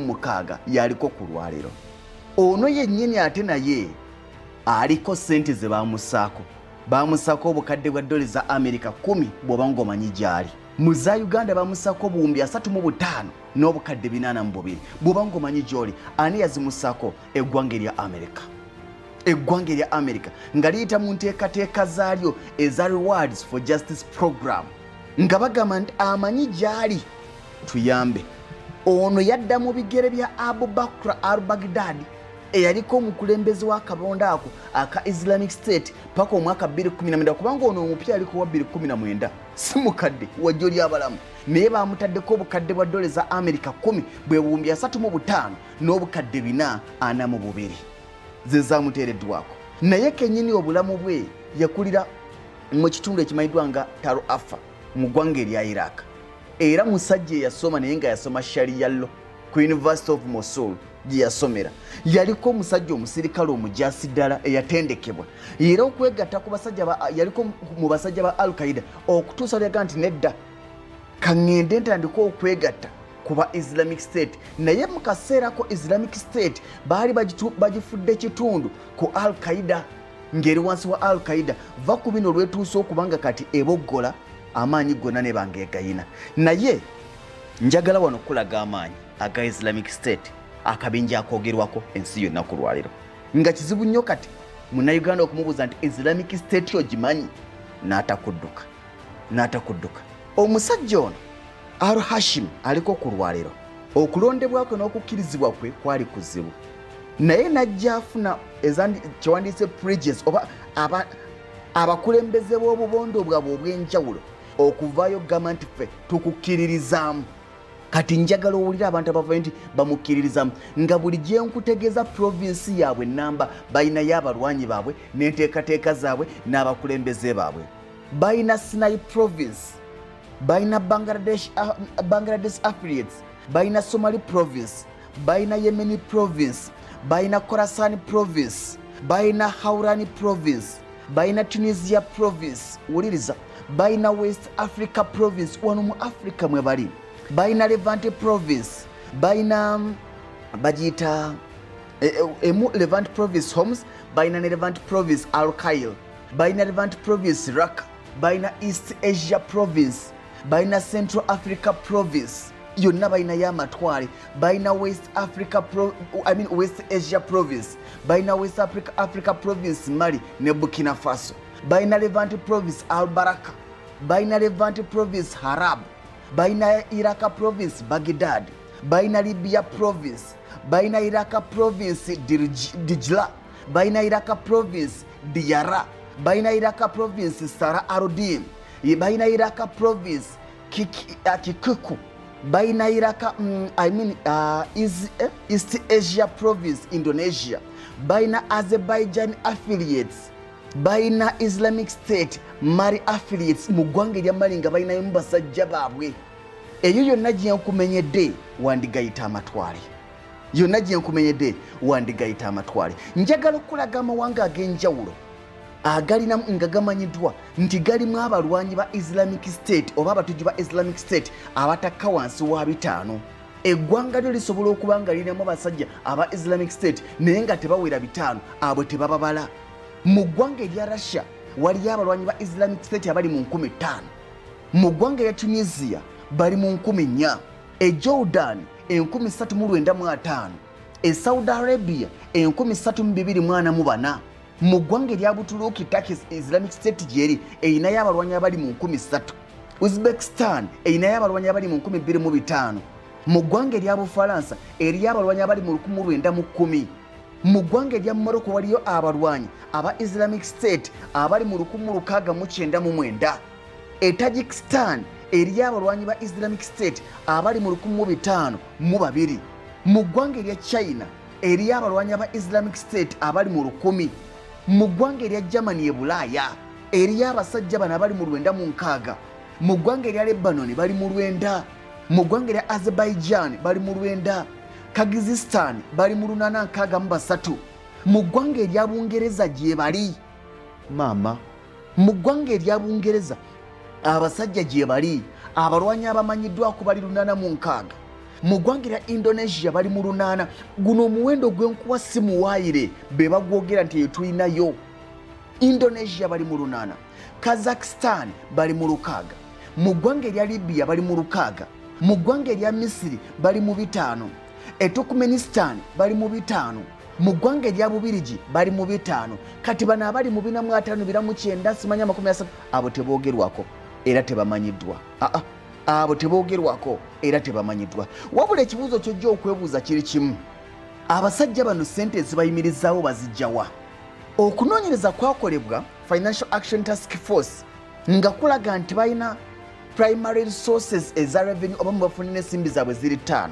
mukaaga yaliko ku lwaliro. Ono yennyini ate naye aliko sente ze bamusaako. Bamusaako obukadde bwa dollars za America 10 bw'oba ng'omanyi gy'ali. Mu za Uganda bamusaako obuwumbi 35 n'obukadde 82 bw'oba ng'omanyi gy'oli. Ani yazimusaako? Eggwanga erya America. Eggwanga erya America nga liyita mu nteekateeka zaalyo eza Rewards for Justice Program nga bagamba nti amanyi gy'ali tuyambe. Ono yadda mu bigere bya Abu Bakr al-Baghdadi eyaliko omukulembeze w'akabonda ako aka Islamic State paka omwaka 2019 kubanga ono omupya aliko wa 2019 si mukadde wajjo ly'abalamu naye bamutaddeko obukadde bwa dollars za America 10 bwe buwumbi 35 n'obukadde 442 ze zamuteereddwako. Naye kennyini obulamu bwe yakulira mu kitundu ekimanyiddwa nga Tal Afar mu ggwanga erya Iraq. Era musajja eyasoma naye nga yasoma Sharia Law ku University of Mosul gye yasomera. Yaliko omusajja omusirikale omujaasi ddala eyatendekebwa. Era okwegatta ku basajja yaliko mu basajja ba Al-Qaeda okutuusa lyaga nti nedda kaŋŋende ntandika okwegatta kuba Islamic State. Naye mu kaseera ko Islamic State baali bagifudde kitundu ku Al-Qaeda ngeri wansi wa Al-Qaeda va ku bino olwetuusa okubanga kati eboggola amaanyi gonna ne bangeegayina. Naye njagala wano kulaga amaanyi aga Islamic State akabinja akoogerwako ensi yonna ku lwaliro nga kizibu nnyo kati munnayuganda okumubuuza nti Islamic State ogimanyi n'atakudduka. Omusajja ono Al-Hashim aliko ku lwaliro okulondebwa kwe n'okukkirizibwa kwe kwali kuzibu naye najja afuna kyewandiise prejudice oba abakulembeze b'obubondo bwabwe obw'enjawulo okuvaayo gamba nti ffe tukukkiririzaamu. Kati njagala owulira abantu abavayo nti bamukkiririzaamu nga buli gye nkutegeeza provinsi yaabwe namba balinayo abalwanyi baabwe n'enteekateeka zaabwe n'abakulembeze baabwe. Balina Sinai province, balina Bangladesh affiliates, balina Somali province, balina Yemeni province, balina Khorasan province, balina Haurani province, balina Tunisia province, wuliriza, balina West Africa province wano mu Africa mwe bali, balina Levante province, balina bagiyita Levante province Homs, balina ne Levante province Al-Khail, balina Levante province Raqqa, balina East Asia province, balina Central Africa province yonna balina y'amatwale, balina West Asia province, balina West Africa province Mali ne Burkina Faso, balina Levante province Al-Baraka, balina Levante province Harab, balina Iraq province Baghdad, balina Libya province, balina Iraq province Dijla, balina Iraq province Diyara, balina Iraq province Sara Arudin, balina Iraq province Kikuku, balina Iraq East Asia province Indonesia, balina Azerbaijan affiliates, balina Islamic State Mali affiliates mu ggwanga erya Mali nga balinayo mu basajja baabwe. Eyo yonna gye nkumenyedde wandigayita amatwale. Yonna gye nkumenyedde wandigayita amatwale. Njagala okulaga amawanga ag'enjawulo agalina nga gamanyiddwa nti galimu abalwanyi ba Islamic State oba abatuuji ba Islamic State abatakka wansi wa 5. Eggwanga lyo lisobola okuba nga lirinamu abasajja aba Islamic State naye nga tebawera 5 abo tebababala. Mu ggwanga erya Russia waliyo abalwanyi ba Islamic State abali mu 50,000. Mu ggwanga erya Tunisia bali mu 4,000. Jordan 39,500. Saudi Arabia 32,400. Mu ggwanga erya Buturuuki Turkey Islamic State gyeri erinayo abalwanyi abali mu 3,000. Uzbekistan erinayo abalwanyi abali mu 2,500. Mu ggwanga erya Bufalansa eriyo abalwanyi abali mu 9,10. Mu ggwanga erya Morocco waliyo abalwanyi aba Islamic State abali mu 699. Tajikistan eriyo abalwanyi ba Islamic State abali mu 502. Mu ggwanga erya China eriyo abalwanyi aba Islamic State abali mu 1,000. Mu ggwanga erya Germany Bulaaya eriyo abasajja bano abali mu 906. Mu ggwanga erya Lebanon bali mu 9. Mu ggwanga erya Azerbaijan bali mu 9. Kyrgyzstan bali mu 863. Mu ggwanga erya Bungereza gye bali mama. Mu ggwanga erya Bungereza abasajja gye bali abalwanyi abamanyiddwa ku bali 806. mu ggwanga lya Indonesia bali mu 8. Guno omuwendo gwenkuwa si muwaayire be bagwogera nti yetulinayo. Indonesia bali mu 8, Kazakhstan bali mu 6, mu ggwanga erya Libya bali mu 6, mu ggwanga erya Misiri bali mu 5, Turkmenistan bali mu 5, mu ggwanga erya Bubirigi bali mu 5. Kati bano abali mu 459 simanya 30 abo teboogerwako era tebamanyiddwa. Abo teboogerwako era tebamanyiddwa. Wabula ekibuuzo kyojja okwebuuza kiri kimu, abasajja bano ssente ezibayimirizaawo bazijjawa? Okunoonyereza kwakolebwa Financial Action Task Force nga kulaga nti balina primary resources eza revenue oba mu bafunira ensimbi zaabwe ziri 5.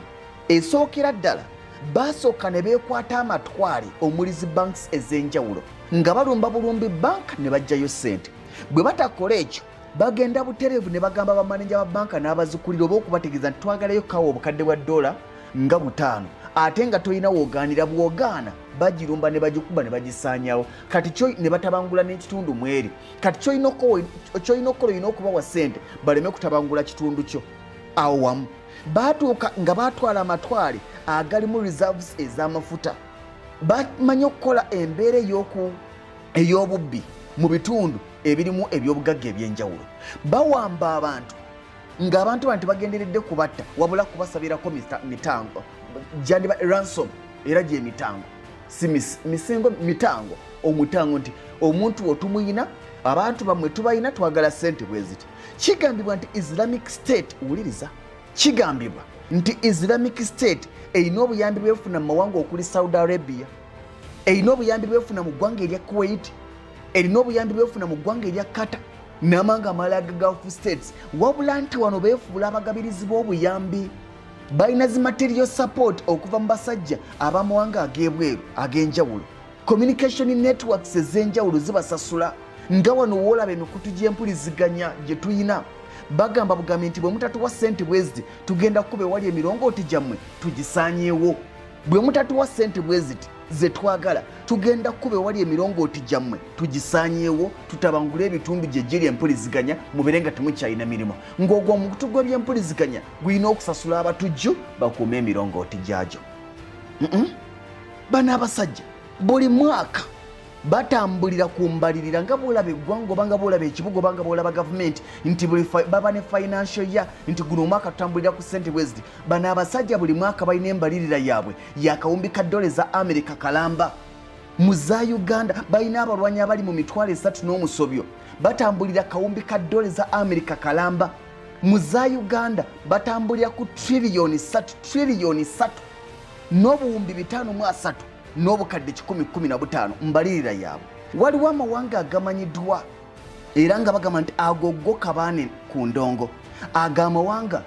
Esookera ddala basooka ne beekwata amatwale omuli zi banks ez'enjawulo nga balumba bulumbi bank ne bajjayo ssente. Bwe batakola ekyo bagenda butereevu ne bagamba bamaneja ba banka n'abazikulira oba okubategeeza nti twagalayo kawa obukadde bwa $5 ate nga tolina woogaanira bwogaana bagirumba ne bagikuba ne bagisaanyawo. Kati ne batabangula n'ekitundu mweri. Kati kyolina okukola olina okubawa ssente baleme kutabangula kitundu kyo. Awo wamu baatuuka nga baatwala amatwale agalimu reserves ez'amafuta. Bamanyi okukola embeera ey'obubbi mu bitundu ebirimu ebyobugagga ebyenjawulo. Bawamba abantu ng'abantu bantu bagenderedde kubatta wabula kubasabirako mitango jandiba ransom era gye mitango si misingo mitango. Omutango nti omuntu otumuyina abantu bamwe tubayina twagala ssente bwe ziti. Kigambibwa nti Islamic State, wuliriza, kigambibwa nti Islamic State erina obuyambi bwefuna mu mawanga okuli Saudi Arabia, erina obuyambi bwefuna mu ggwanga erya Kuwait, erina obuyambi bwefuna mu ggwanga erya Qatar n'amanga amalala ga Gulf States. Wabula nti wano beefuula abagabirizi b'obuyambi. Balina zi material support okuva mu basajja ab'amawanga ag'ebweru ag'enjawulo. Communication networks ez'enjawulo zibasasula. Nga wano woolaba emikutu gy'empuliziganya gye tuyina bagamba bugambi nti bwe mutatuwa ssente bweziti tugenda kube wali emirongooti gyammwe tugisaanyeewo. Bwe mutatuwa ssente bweziti ze twagala tugenda kube wali emirongooti gyammwe tugisaanyeewo, tutabangule ebitundu gye giri empuliziganya mubere nga temukyalina mirimu. Ng'ogwo omukutu gw'ebyempuliziganya gulina okusasula abatujju bakuume emirongooti gyagyo. Bano abasajja buli mwaka batambulira ku mbalirira nga bwolaba eggwanga oba nga bwolaba ekibuga oba nga bwolaba gavumenti nti baba ne financial year nti guno omwaka tutambulira ku ssente bweziti. Bano abasajja buli mwaka balina embalirira yaabwe yakawumbi ka dola za America kalamba. Mu za Uganda balina abalwanyi abali mu 30 n'omusobyo batambulira kawumbi ka dola za America kalamba. Mu za Uganda batambulira ku trillion 3 n'obuwumbi 503 n'obukadde 115 mbalirira yaabwe. Waliwo amawanga agamanyiddwa era nga bagamba nti ago kabaane ku ndongo. Amawanga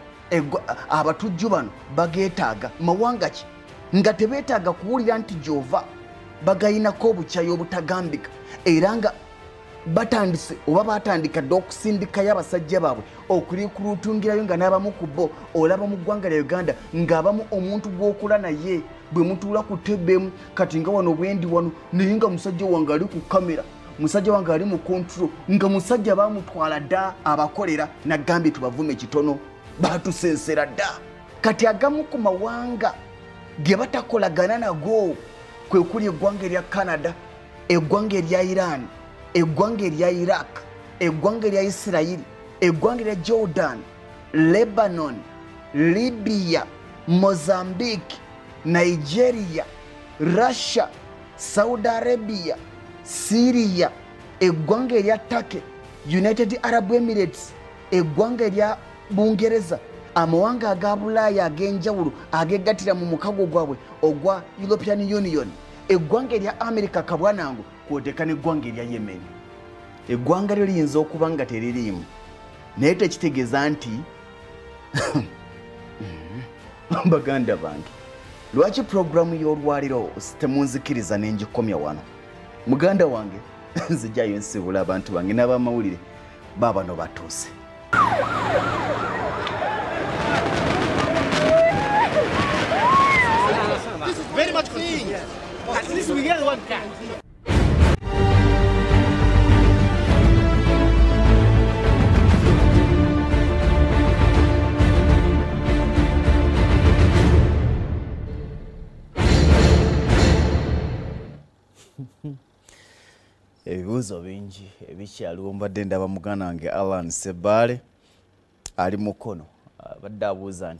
abatujju bano bageetaaga mawanga ki nga tebeetaaga kuwulira nti gyova bagayinako obukyayi obutagambika era nga batandise oba batandika dde okusindikayo abasajja baabwe okulikuruutungirayo nga n'abamu ku bo olaba mu ggwanga lya Uganda ng'abamu omuntu gw'okula naye bwe mutuula ku tebemu kati nga wano bwendi wano naye nga musajja wange ali ku kamera, musajja wange ali mu kontrol, nga musajja baamutwala dda abakolera nagambye tubavume kitono batusensera dda. Kati agamu ku mawanga ge batakolagana nago kwe kuli eggwanga erya Canada, eggwanga erya Iran, eggwanga erya Iraq, eggwanga erya Isirayiri, eggwanga erya Jordan, Lebanon, Libya, Mozambique, Nigeria, Russia, Saudi Arabia, Syria, eggwanga erya Turkey, United Arab Emirates, eggwanga erya Bungereza, amawanga aga Bulaaya ag'enjawulo agegatira mu mukago gwabwe ogwa European Union, eggwanga erya America kabwanangu kwoteka n'eggwanga erya Yemen. Eggwanga lyo liyinza okuba nga teririimu naye tekitegeeza nti baganda bange lwaki programu y'olwaliro temunzikiriza n'engikomya wano. Muganda wange nzijjayo nsibula abantu bange n'abamawulire baabano batuuse. Very much clean. At least we get one cat. ebibuuzo bingi ebikyaliwo mbadde ndaba muganda wange Alan Sebale ali mukono badde abuuza nti